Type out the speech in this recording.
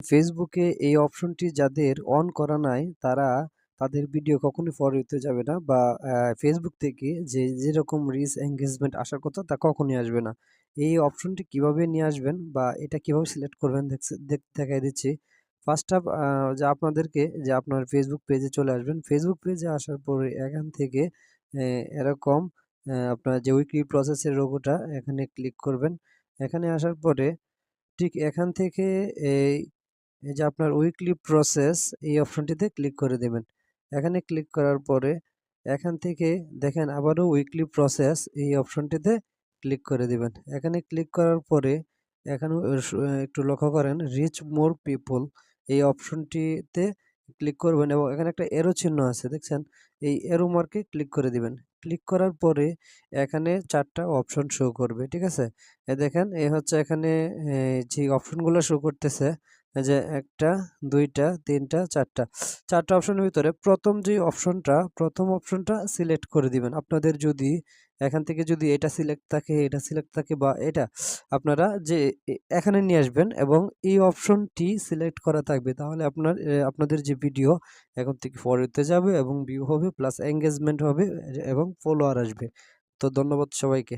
ফেসবুকে এই অপশনটি যাদের অন করা নাই তারা তাদের ভিডিও কখনোই ফর ইউতে যাবে না বা ফেসবুক থেকে যেরকম রিচ এঙ্গেজমেন্ট আসার কথা তা কখনোই আসবে না। এই অপশনটি কিভাবে নিয়ে আসবেন বা এটা কিভাবে সিলেক্ট করবেন দেখাই দিচ্ছি। ফার্স্ট আপ যে আপনাদেরকে যে আপনার ফেসবুক পেজে চলে আসবেন। ফেসবুক পেজে আসার পরে এখান থেকে এরকম আপনার যে উইকলি প্রসেসের লোগোটা এখানে ক্লিক করবেন। এখানে আসার পরে ঠিক এখান থেকে এই এই যে আপনার উইকলি প্রসেস এই অপশনটিতে ক্লিক করে দেবেন। এখানে ক্লিক করার পরে এখান থেকে দেখেন আবারও উইকলি প্রসেস এই অপশনটিতে ক্লিক করে দিবেন। এখানে ক্লিক করার পরে এখানে একটু লক্ষ্য করেন রিচ মোর পিপল এই অপশনটিতে ক্লিক করবেন এবং এখানে একটা এরো চিহ্ন আছে দেখছেন? এই এরো মার্কে ক্লিক করে দিবেন। ক্লিক করার পরে এখানে ৪ টা অপশন শো করবে। ঠিক আছে? দেখেন এই হচ্ছে এখানে যে অপশনগুলো শো করতেছে এই যে ১ টা, ২ টা, ৩ টা, ৪ টা। ৪ টা অপশনের ভিতরে প্রথম অপশনটা সিলেক্ট করে দিবেন। আপনাদের যদি এখান থেকে যদি এটা সিলেক্ট থাকে, এটা সিলেক্ট থাকে বা এটা আপনারা যে এখানে নিয়ে আসবেন এবং এই অপশনটি সিলেক্ট করা থাকবে। তাহলে আপনাদের যে ভিডিও এখন থেকে ফর ইউতে যাবে এবং ভিউ হবে প্লাস এনগেজমেন্ট হবে এবং ফলোয়ার আসবে। তো ধন্যবাদ সবাইকে।